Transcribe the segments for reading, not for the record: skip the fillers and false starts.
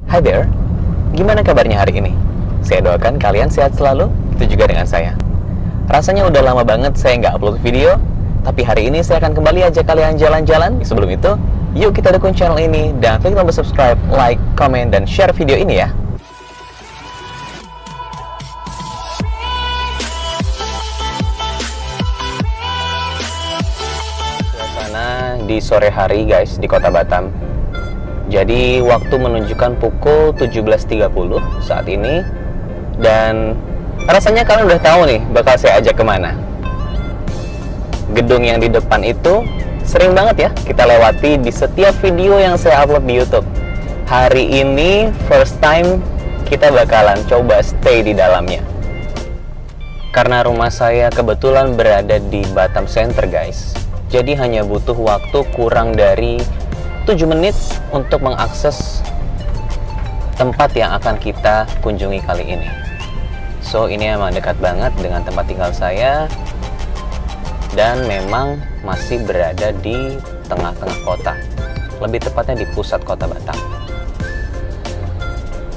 Hi there, gimana kabarnya hari ini? Saya doakan kalian sehat selalu, itu juga dengan saya. Rasanya udah lama banget saya nggak upload video, tapi hari ini saya akan kembali ajak kalian jalan-jalan. Sebelum itu, yuk kita dukung channel ini dan klik tombol subscribe, like, komen, dan share video ini ya. Suasana di sore hari guys di kota Batam. Jadi waktu menunjukkan pukul 17.30 saat ini. Dan rasanya kalian udah tahu nih bakal saya ajak kemana. Gedung yang di depan itu sering banget ya kita lewati di setiap video yang saya upload di YouTube. Hari ini first time kita bakalan coba stay di dalamnya. Karena rumah saya kebetulan berada di Batam Center guys. Jadi hanya butuh waktu kurang dari 7 menit untuk mengakses tempat yang akan kita kunjungi kali ini. So ini emang dekat banget dengan tempat tinggal saya dan memang masih berada di tengah-tengah kota, lebih tepatnya di pusat kota Batam.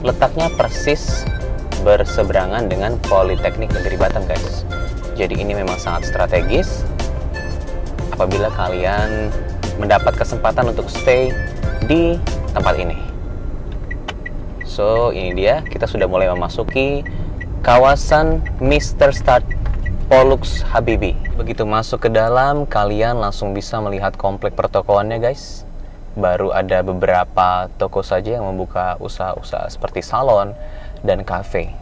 Letaknya persis berseberangan dengan Politeknik Negeri Batam guys. Jadi ini memang sangat strategis apabila kalian mendapat kesempatan untuk stay di tempat ini. So ini dia, kita sudah mulai memasuki kawasan Mr. Start Pollux Habibie. Begitu masuk ke dalam, kalian langsung bisa melihat komplek pertokoannya guys. Baru ada beberapa toko saja yang membuka usaha-usaha seperti salon dan cafe.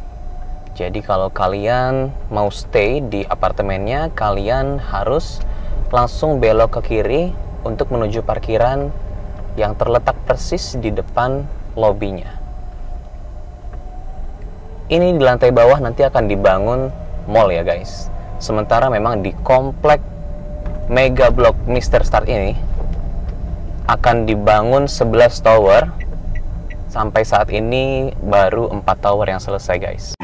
Jadi kalau kalian mau stay di apartemennya, kalian harus langsung belok ke kiri untuk menuju parkiran yang terletak persis di depan lobinya. Ini di lantai bawah nanti akan dibangun mall ya guys. Sementara memang di komplek Mega Blok Mr. Start ini akan dibangun 11 tower. Sampai saat ini baru 4 tower yang selesai guys.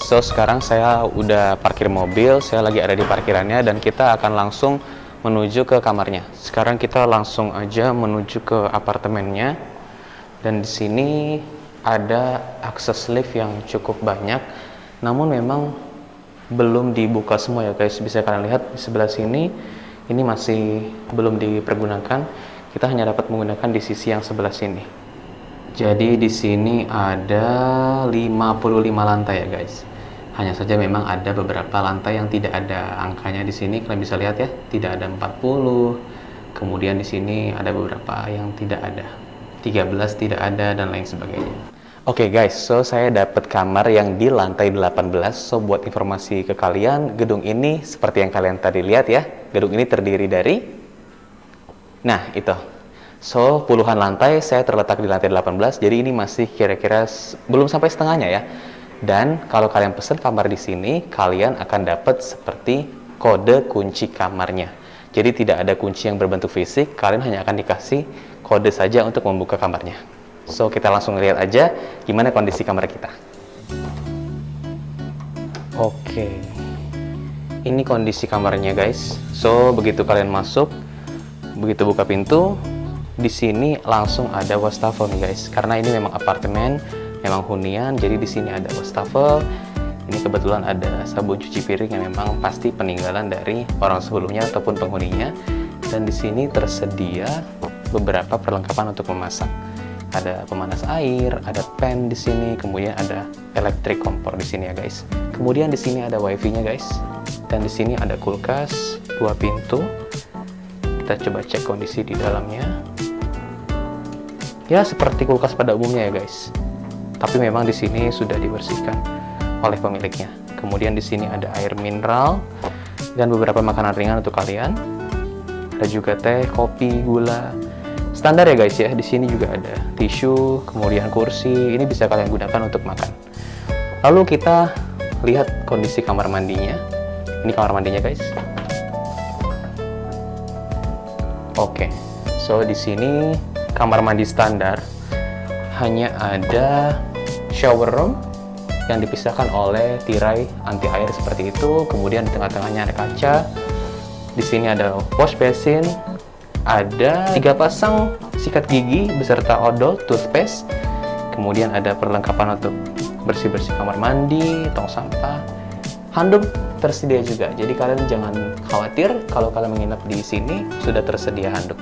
So sekarang saya udah parkir mobil, saya lagi ada di parkirannya dan kita akan langsung menuju ke kamarnya. Sekarang kita langsung aja menuju ke apartemennya. Dan di sini ada akses lift yang cukup banyak. Namun memang belum dibuka semua ya guys. Bisa kalian lihat di sebelah sini, ini masih belum dipergunakan. Kita hanya dapat menggunakan di sisi yang sebelah sini. Jadi di sini ada 55 lantai ya guys. Hanya saja memang ada beberapa lantai yang tidak ada angkanya di sini. Kalian bisa lihat ya, tidak ada 40. Kemudian di sini ada beberapa yang tidak ada. 13 tidak ada dan lain sebagainya. Oke guys, so saya dapat kamar yang di lantai 18. So buat informasi ke kalian, gedung ini seperti yang kalian tadi lihat ya. Gedung ini terdiri dari itu. So puluhan lantai, saya terletak di lantai 18. Jadi ini masih kira-kira belum sampai setengahnya ya. Dan kalau kalian pesan kamar di sini, kalian akan dapat seperti kode kunci kamarnya. Jadi tidak ada kunci yang berbentuk fisik, kalian hanya akan dikasih kode saja untuk membuka kamarnya. So kita langsung lihat aja gimana kondisi kamar kita. Oke, ini kondisi kamarnya guys. So begitu kalian masuk, begitu buka pintu, di sini langsung ada wastafel nih guys. Karena ini memang apartemen, memang hunian, jadi di sini ada wastafel. Ini kebetulan ada sabun cuci piring yang memang pasti peninggalan dari orang sebelumnya ataupun penghuninya. Dan di sini tersedia beberapa perlengkapan untuk memasak. Ada pemanas air, ada pan di sini, kemudian ada electric kompor di sini ya guys. Kemudian di sini ada wifi-nya guys. Dan di sini ada kulkas 2 pintu. Kita coba cek kondisi di dalamnya. Ya seperti kulkas pada umumnya ya guys. Tapi memang di sini sudah dibersihkan oleh pemiliknya. Kemudian di sini ada air mineral dan beberapa makanan ringan untuk kalian. Ada juga teh, kopi, gula, Standar ya guys ya. Di sini juga ada tisu, kemudian kursi. Ini bisa kalian gunakan untuk makan. Lalu kita lihat kondisi kamar mandinya. Ini kamar mandinya guys. Oke. So di sini kamar mandi standar, hanya ada shower room yang dipisahkan oleh tirai anti air seperti itu. Kemudian di tengah-tengahnya ada kaca. Di sini ada wash basin, ada 3 pasang sikat gigi beserta odol, toothpaste. Kemudian ada perlengkapan untuk bersih-bersih kamar mandi, tong sampah, handuk tersedia juga. Jadi kalian jangan khawatir kalau kalian menginap di sini, sudah tersedia handuk.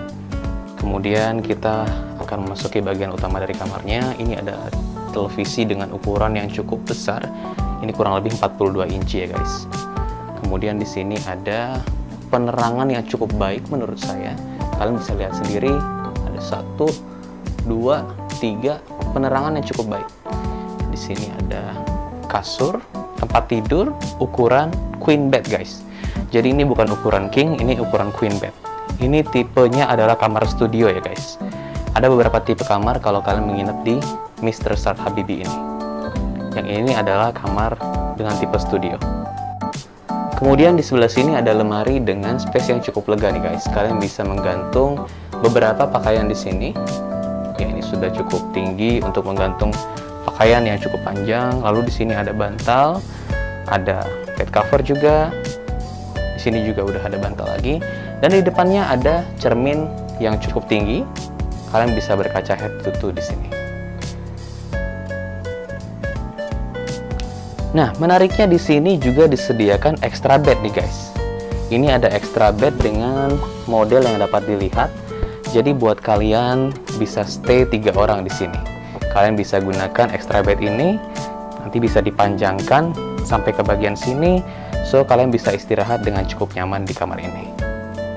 Kemudian kita akan memasuki bagian utama dari kamarnya. Ini ada televisi dengan ukuran yang cukup besar. Ini kurang lebih 42 inci ya guys. Kemudian di sini ada penerangan yang cukup baik menurut saya. Kalian bisa lihat sendiri, ada 1, 2, 3 penerangan yang cukup baik. Di sini ada kasur, tempat tidur, ukuran queen bed guys. Jadi ini bukan ukuran king, ini ukuran queen bed. Ini tipenya adalah kamar studio ya guys. Ada beberapa tipe kamar kalau kalian menginap di Mr. Start Habibie ini. Yang ini adalah kamar dengan tipe studio. Kemudian di sebelah sini ada lemari dengan space yang cukup lega nih guys. Kalian bisa menggantung beberapa pakaian di sini. Ya, ini sudah cukup tinggi untuk menggantung pakaian yang cukup panjang. Lalu di sini ada bantal, ada bed cover juga. Di sini juga udah ada bantal lagi. Dan di depannya ada cermin yang cukup tinggi. Kalian bisa berkaca head to toe di sini. Nah, menariknya di sini juga disediakan extra bed nih guys. Ini ada extra bed dengan model yang dapat dilihat. Jadi buat kalian bisa stay 3 orang di sini. Kalian bisa gunakan extra bed ini, nanti bisa dipanjangkan sampai ke bagian sini. So kalian bisa istirahat dengan cukup nyaman di kamar ini.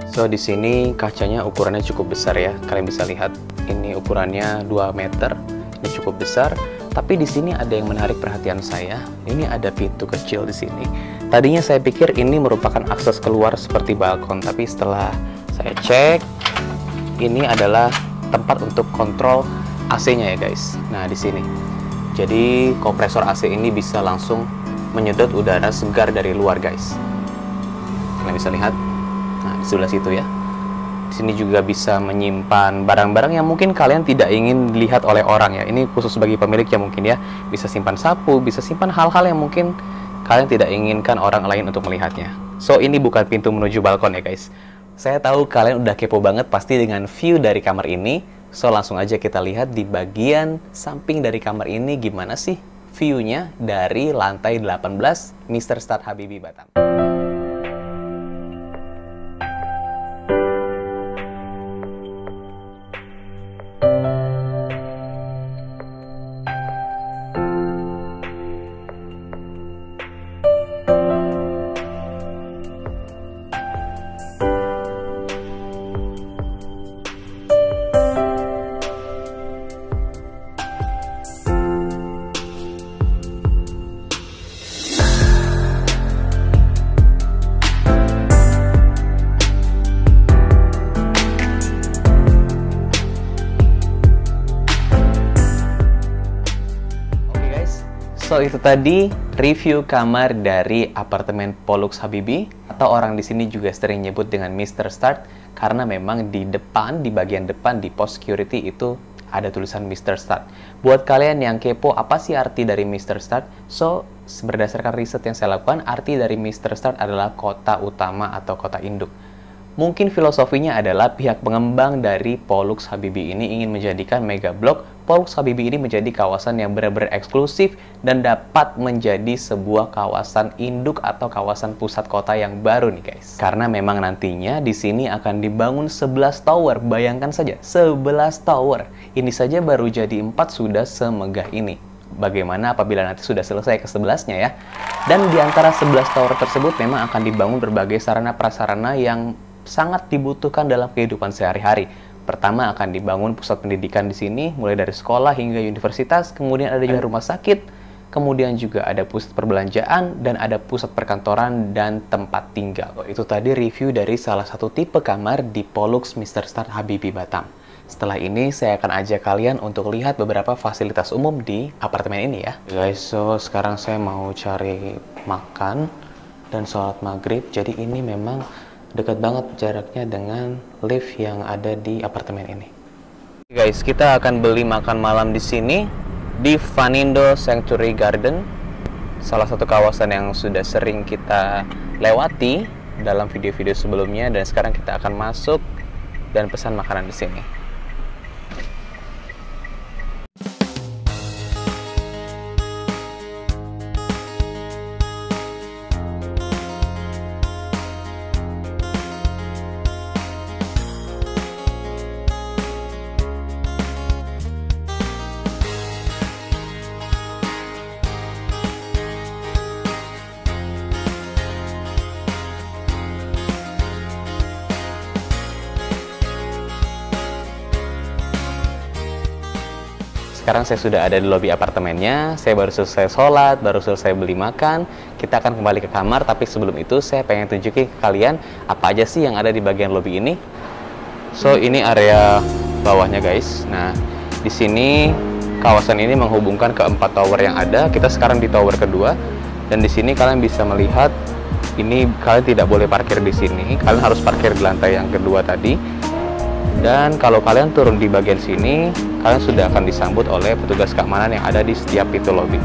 So di sini kacanya ukurannya cukup besar ya. Kalian bisa lihat ini ukurannya 2 meter. Ini cukup besar. Tapi di sini ada yang menarik perhatian saya. Ini ada pintu kecil di sini. Tadinya saya pikir ini merupakan akses keluar seperti balkon, tapi setelah saya cek, ini adalah tempat untuk kontrol AC-nya ya guys. Nah di sini. Jadi kompresor AC ini bisa langsung menyedot udara segar dari luar guys. Kalian bisa lihat. Nah di sebelah situ ya. Di sini juga bisa menyimpan barang-barang yang mungkin kalian tidak ingin dilihat oleh orang ya. Ini khusus bagi pemilik ya mungkin ya. Bisa simpan sapu, bisa simpan hal-hal yang mungkin kalian tidak inginkan orang lain untuk melihatnya. So ini bukan pintu menuju balkon ya guys. Saya tahu kalian udah kepo banget pasti dengan view dari kamar ini. So langsung aja kita lihat di bagian samping dari kamar ini gimana sih view-nya dari lantai 18 Mr. Start Habibie Batam. So itu tadi review kamar dari apartemen Pollux Habibie, atau orang di sini juga sering nyebut dengan Mr. Start karena memang di depan, di bagian depan di pos security itu ada tulisan Mr. Start. Buat kalian yang kepo apa sih arti dari Mr. Start? So berdasarkan riset yang saya lakukan, arti dari Mr. Start adalah kota utama atau kota induk. Mungkin filosofinya adalah pihak pengembang dari Pollux Habibie ini ingin menjadikan mega blok Pollux Habibie ini menjadi kawasan yang benar-benar eksklusif dan dapat menjadi sebuah kawasan induk atau kawasan pusat kota yang baru nih guys. Karena memang nantinya di sini akan dibangun 11 tower. Bayangkan saja, 11 tower. Ini saja baru jadi 4 sudah semegah ini. Bagaimana apabila nanti sudah selesai ke-11-nya ya. Dan di antara 11 tower tersebut memang akan dibangun berbagai sarana prasarana yang sangat dibutuhkan dalam kehidupan sehari-hari. Pertama akan dibangun pusat pendidikan di sini, mulai dari sekolah hingga universitas, kemudian ada juga rumah sakit, kemudian juga ada pusat perbelanjaan, dan ada pusat perkantoran dan tempat tinggal. Itu tadi review dari salah satu tipe kamar di Pollux Mr. Start Habibie Batam. Setelah ini saya akan ajak kalian untuk lihat beberapa fasilitas umum di apartemen ini ya. Guys, so sekarang saya mau cari makan dan sholat maghrib. Jadi ini memang dekat banget jaraknya dengan lift yang ada di apartemen ini. Guys, kita akan beli makan malam di sini di Vanindo Sanctuary Garden, salah satu kawasan yang sudah sering kita lewati dalam video-video sebelumnya, dan sekarang kita akan masuk dan pesan makanan di sini. Sekarang saya sudah ada di lobi apartemennya, saya baru selesai sholat, baru selesai beli makan. Kita akan kembali ke kamar, tapi sebelum itu saya pengen tunjukin ke kalian apa aja sih yang ada di bagian lobi ini. So, ini area bawahnya guys. Nah, di sini kawasan ini menghubungkan ke 4 tower yang ada. Kita sekarang di tower kedua, dan di sini kalian bisa melihat ini kalian tidak boleh parkir di sini. Kalian harus parkir di lantai yang kedua tadi. Dan kalau kalian turun di bagian sini, kalian sudah akan disambut oleh petugas keamanan yang ada di setiap pintu lobi.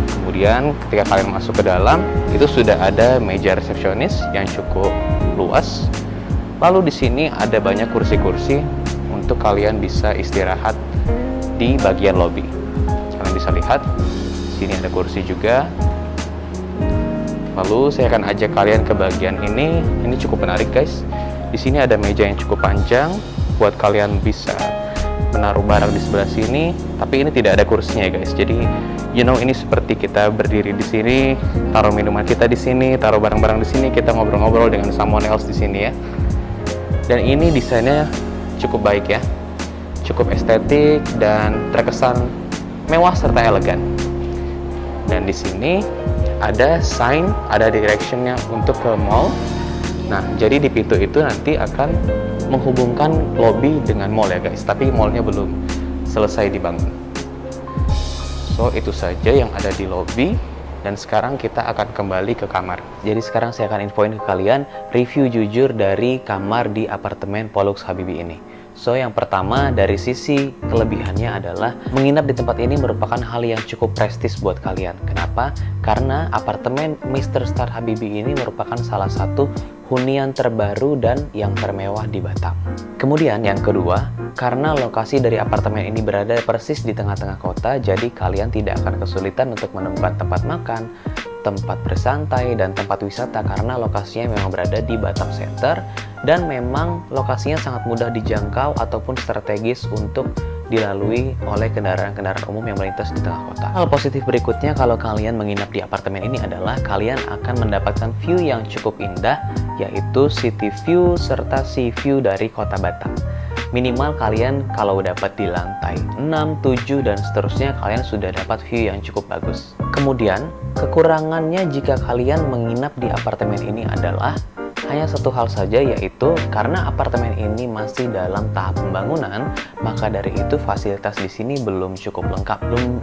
Kemudian ketika kalian masuk ke dalam, itu sudah ada meja resepsionis yang cukup luas. Lalu di sini ada banyak kursi-kursi untuk kalian bisa istirahat di bagian lobi. Kalian bisa lihat, di sini ada kursi juga. Lalu saya akan ajak kalian ke bagian ini. Ini cukup menarik guys. Di sini ada meja yang cukup panjang buat kalian bisa menaruh barang di sebelah sini, tapi ini tidak ada kursinya guys. Jadi ini seperti kita berdiri di sini, taruh minuman kita di sini, taruh barang-barang di sini, kita ngobrol-ngobrol dengan someone else di sini ya. Dan ini desainnya cukup baik ya, cukup estetik dan terkesan mewah serta elegan. Dan di sini ada sign, ada directionnya untuk ke mall. Nah, jadi di pintu itu nanti akan menghubungkan lobby dengan mall ya guys, tapi mallnya belum selesai dibangun. So, itu saja yang ada di lobby, dan sekarang kita akan kembali ke kamar. Jadi sekarang saya akan infoin ke kalian review jujur dari kamar di apartemen Pollux Habibie ini. So, yang pertama dari sisi kelebihannya adalah menginap di tempat ini merupakan hal yang cukup prestis buat kalian. Kenapa? Karena apartemen Mr. Star Habibie ini merupakan salah satu hunian terbaru dan yang termewah di Batam. Kemudian yang kedua, karena lokasi dari apartemen ini berada persis di tengah-tengah kota, jadi kalian tidak akan kesulitan untuk menemukan tempat makan, tempat bersantai, dan tempat wisata karena lokasinya memang berada di Batam Center dan memang lokasinya sangat mudah dijangkau ataupun strategis untuk dilalui oleh kendaraan-kendaraan umum yang melintas di tengah kota. Hal positif berikutnya kalau kalian menginap di apartemen ini adalah kalian akan mendapatkan view yang cukup indah, yaitu city view serta sea view dari kota Batam. Minimal kalian kalau dapat di lantai 6, 7, dan seterusnya kalian sudah dapat view yang cukup bagus. Kemudian, kekurangannya jika kalian menginap di apartemen ini adalah hanya satu hal saja, yaitu karena apartemen ini masih dalam tahap pembangunan, maka dari itu fasilitas di sini belum cukup lengkap, belum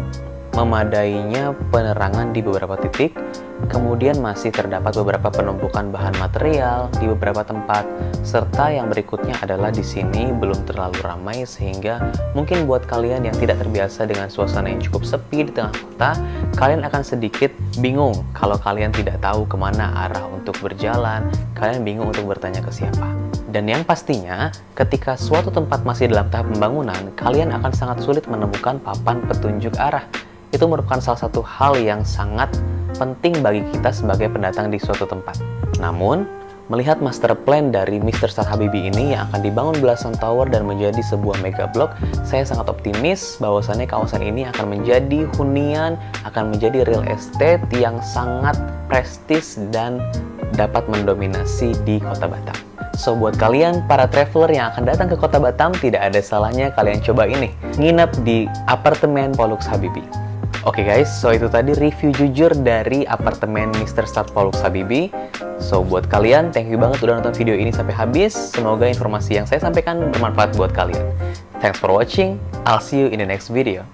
memadainya penerangan di beberapa titik. Kemudian masih terdapat beberapa penumpukan bahan material di beberapa tempat, serta yang berikutnya adalah di sini belum terlalu ramai sehingga mungkin buat kalian yang tidak terbiasa dengan suasana yang cukup sepi di tengah kota, kalian akan sedikit bingung kalau kalian tidak tahu kemana arah untuk berjalan, kalian bingung untuk bertanya ke siapa. Dan yang pastinya, ketika suatu tempat masih dalam tahap pembangunan, kalian akan sangat sulit menemukan papan petunjuk arah. Itu merupakan salah satu hal yang sangat penting bagi kita sebagai pendatang di suatu tempat. Namun, melihat master plan dari Mr. Star Habibie ini yang akan dibangun belasan tower dan menjadi sebuah mega blok, saya sangat optimis bahwasannya kawasan ini akan menjadi hunian, akan menjadi real estate yang sangat prestis dan dapat mendominasi di kota Batam. So, buat kalian para traveler yang akan datang ke kota Batam, tidak ada salahnya kalian coba ini, nginep di apartemen Pollux Habibie. Oke guys, so itu tadi review jujur dari apartemen Mr. Stad Paulus Habibie. So buat kalian, thank you banget udah nonton video ini sampai habis. Semoga informasi yang saya sampaikan bermanfaat buat kalian. Thanks for watching. I'll see you in the next video.